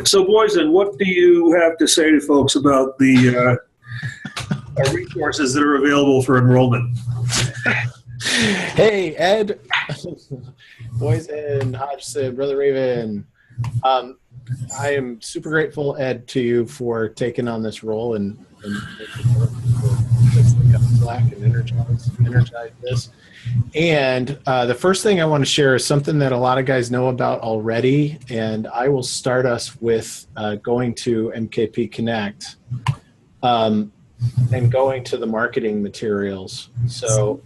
So, Boysen, what do you have to say to folks about the resources that are available for enrollment? Hey, Ed, Boysen, Hodgson, Brother Raven. I am super grateful, Ed, to you for taking on this role and Slack and energize this. And the first thing I want to share is something that a lot of guys know about already, and I will start us with going to MKP Connect and going to the marketing materials. So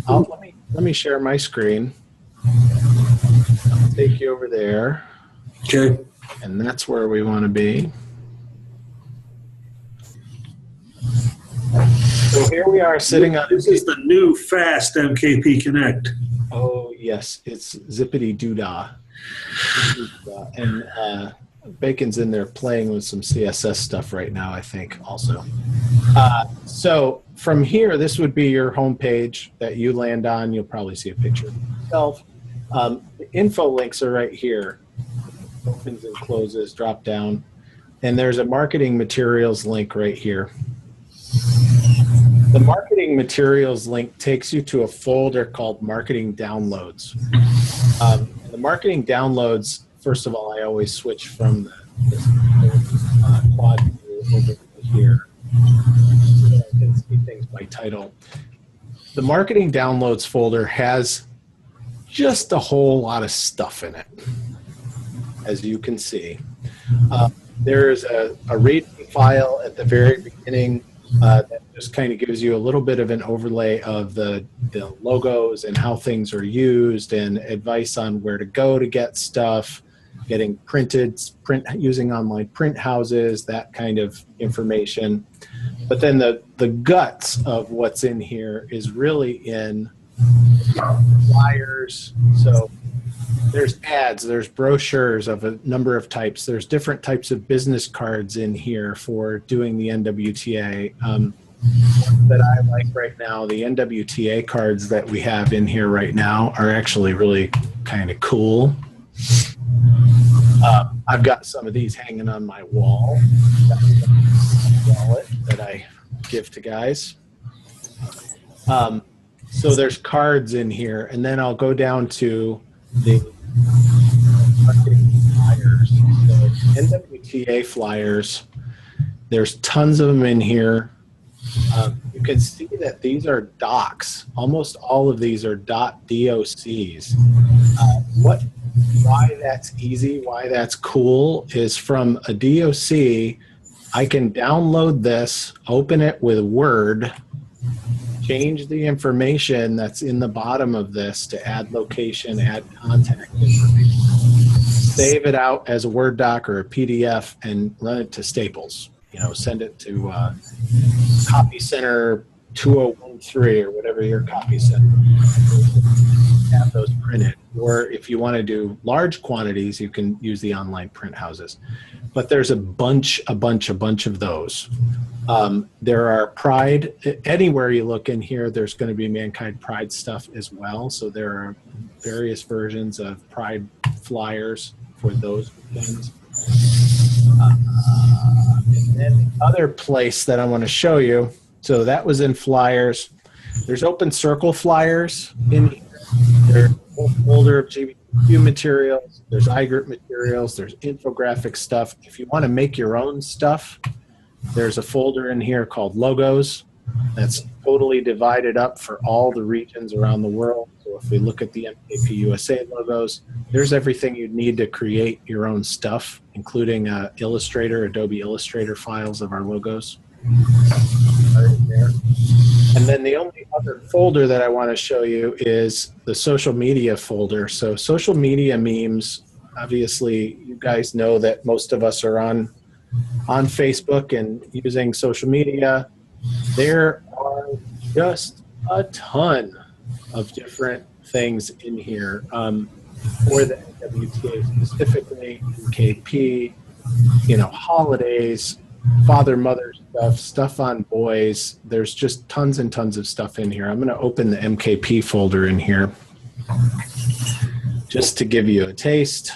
let me share my screen. I'll take you over there. Okay. And that's where we want to be. So here we are sitting on... This is the new fast MKP Connect. Oh, yes. It's zippity doodah. And Bacon's in there playing with some CSS stuff right now, I think, also. So from here, this would be your home page that you land on. You'll probably see a picture of yourself. The info links are right here. Opens and closes, drop down. And there's a marketing materials link right here. The marketing materials link takes you to a folder called marketing downloads. The marketing downloads, first of all, I always switch from the quad view over here. So I can see things by title. The marketing downloads folder has just a whole lot of stuff in it, as you can see. There's a read file at the very beginning that just kind of gives you a little bit of an overlay of the logos and how things are used and advice on where to go to get stuff, getting using online print houses, that kind of information. But then the guts of what's in here is really in flyers. So there's ads, there's brochures of a number of types. There's different types of business cards in here for doing the NWTA. That I like right now, the NWTA cards that we have in here right now are actually really kind of cool. I've got some of these hanging on my wall. Wallet that I give to guys. So there's cards in here, and then I'll go down to the marketing flyers. So NWTA flyers, there's tons of them in here. You can see that these are docs. Almost all of these are .docs. Why that's easy, why that's cool is from a DOC, I can download this, open it with Word, change the information that's in the bottom of this to add location, add contact information, save it out as a Word doc or a PDF, and run it to Staples. Send it to Copy Center 2013 or whatever your copy center. Have those printed. Or if you want to do large quantities, you can use the online print houses. But there's a bunch of those. There are Pride. Anywhere you look in here, there's going to be Mankind Pride stuff as well. So there are various versions of Pride flyers for those things. And then the other place that I want to show you, so that was in flyers. There's Open Circle flyers in here. There's a whole folder of GBQ materials. There's iGroup materials. There's infographic stuff. If you want to make your own stuff, there's a folder in here called Logos that's totally divided up for all the regions around the world. So if we look at the MKP USA logos, there's everything you'd need to create your own stuff, including Adobe Illustrator files of our logos. Right there. And then the only other folder that I want to show you is the social media folder. So social media memes, obviously you guys know that most of us are on Facebook and using social media. There are just a ton of different things in here for the NWTA specifically, MKP, holidays, father, mother stuff on boys. There's just tons and tons of stuff in here. I'm going to open the MKP folder in here just to give you a taste.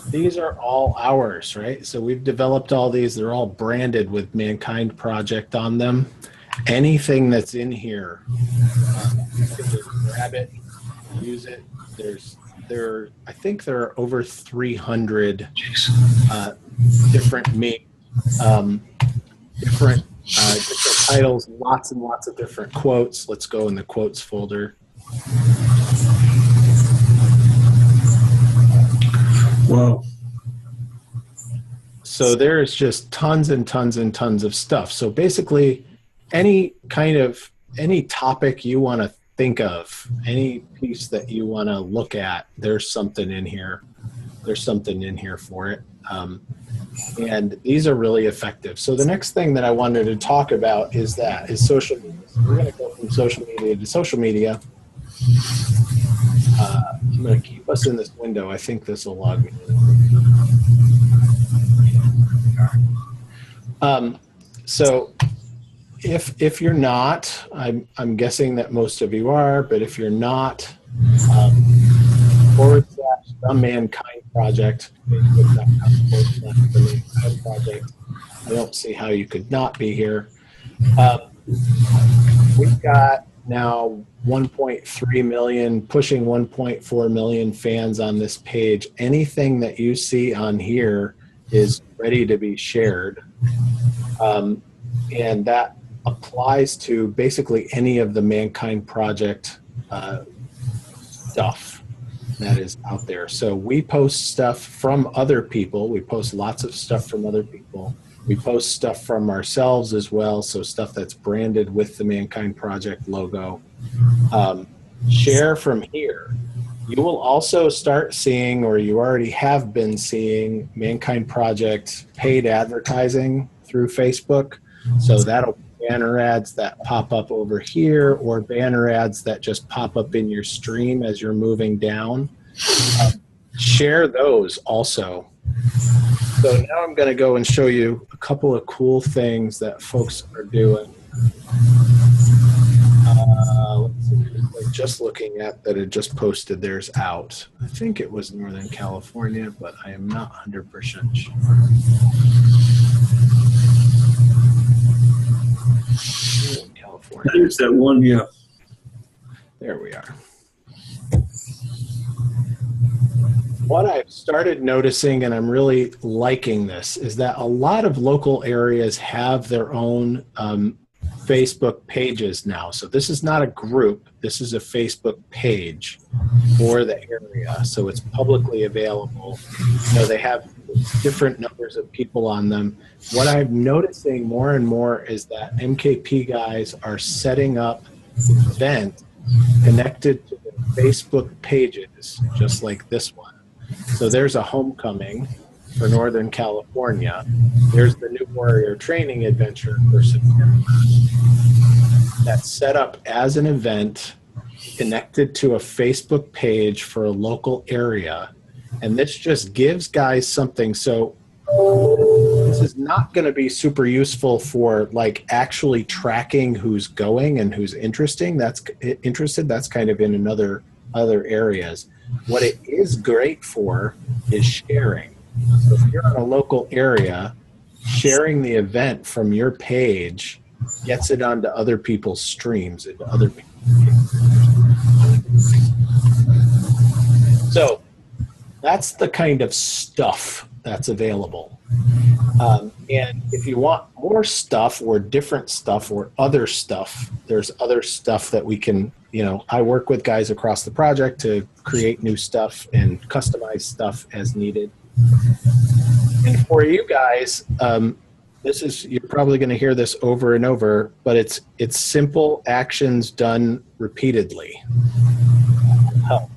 These are all ours, right? So we've developed all these. They're all branded with Mankind Project on them. Anything that's in here, you can just grab it, use it. I think there are over 300 different different titles, lots and lots of different quotes. Let's go in the quotes folder. Wow. So there's just tons and tons and tons of stuff. So basically, any topic you want to think of, any piece that you want to look at, there's something in here. There's something in here for it. And these are really effective. So the next thing that I wanted to talk about is social media. So we're going to go from social media to social media. I'm going to keep us in this window. I think this will log me in. So if you're not, I'm guessing that most of you are, but if you're not, /The Mankind Project, Facebook.com/The Mankind Project. I don't see how you could not be here. We've got now 1.3 million, pushing 1.4 million fans on this page. Anything that you see on here is ready to be shared. And that applies to basically any of the Mankind Project stuff that is out there. So we post stuff from other people. We post lots of stuff from other people. We post stuff from ourselves as well. So stuff that's branded with the Mankind Project logo. Share from here. You will also start seeing, or you already have been seeing, Mankind Project paid advertising through Facebook. So that'll be banner ads that pop up over here, or banner ads that just pop up in your stream as you're moving down. Share those also. So now I'm going to go and show you a couple of cool things that folks are doing. Let's see, I'm just looking at that it just posted theirs out. I think it was Northern California, but I am not 100% sure. California. There's that one, yeah. There we are. What I've started noticing, and I'm really liking this, is that a lot of local areas have their own Facebook pages now. So this is not a group. This is a Facebook page for the area. So it's publicly available. You know, they have different numbers of people on them. What I'm noticing more and more is that MKP guys are setting up events connected to the Facebook pages, just like this one. So there's a homecoming for Northern California. There's the New Warrior Training Adventure for September. That's set up as an event connected to a Facebook page for a local area. And this just gives guys something. So this is not going to be super useful for like actually tracking who's going and who's interested. That's kind of in other areas. What it is great for is sharing. So if you're in a local area, sharing the event from your page gets it onto other people's streams, into other people's pages. So that's the kind of stuff that's available. And if you want more stuff or different stuff or other stuff, there's other stuff that we can, you know, I work with guys across the project to create new stuff and customize stuff as needed. And for you guys, you're probably going to hear this over and over, but it's simple actions done repeatedly.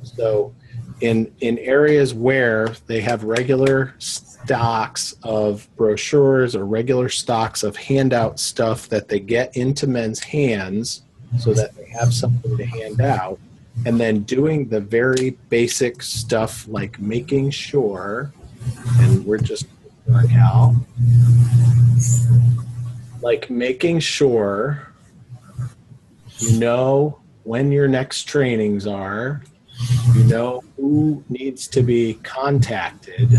So in areas where they have regular stocks of brochures or regular stocks of handout stuff that they get into men's hands so that they have something to hand out, and then doing the very basic stuff like making sure, and we're just Cal, like making sure you know when your next trainings are, You know who needs to be contacted.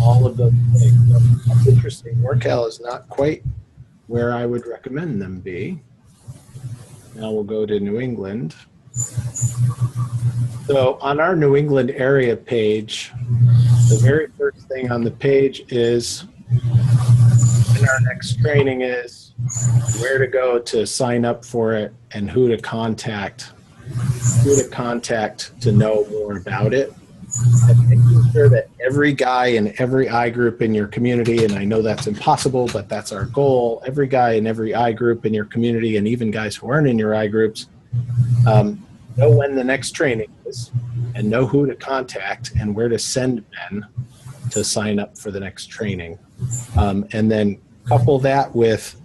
All of those things. So that's interesting. NorCal is not quite where I would recommend them be. Now we'll go to New England. So on our New England area page, the very first thing on the page is when our next training is, where to go to sign up for it, and who to contact to know more about it. And making sure that every guy in every I group in your community, and I know that's impossible, but that's our goal, every guy in every I group in your community, and even guys who aren't in your I groups, know when the next training is and know who to contact and where to send men to sign up for the next training. And then couple that with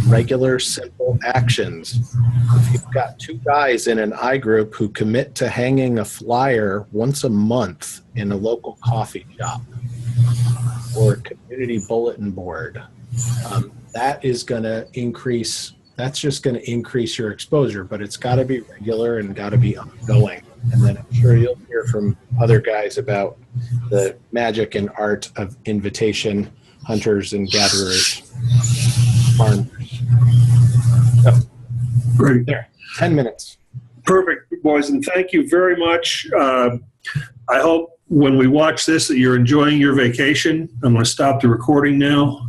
regular simple actions. If you've got two guys in an I group who commit to hanging a flyer once a month in a local coffee shop or a community bulletin board, that is going to increase, that's just going to increase your exposure, but it's got to be regular and got to be ongoing. And then I'm sure you'll hear from other guys about the magic and art of invitation hunters and gatherers, farmers. So, Great. there, 10 minutes. Perfect, Boysen. Thank you very much. I hope when we watch this that you're enjoying your vacation. I'm going to stop the recording now.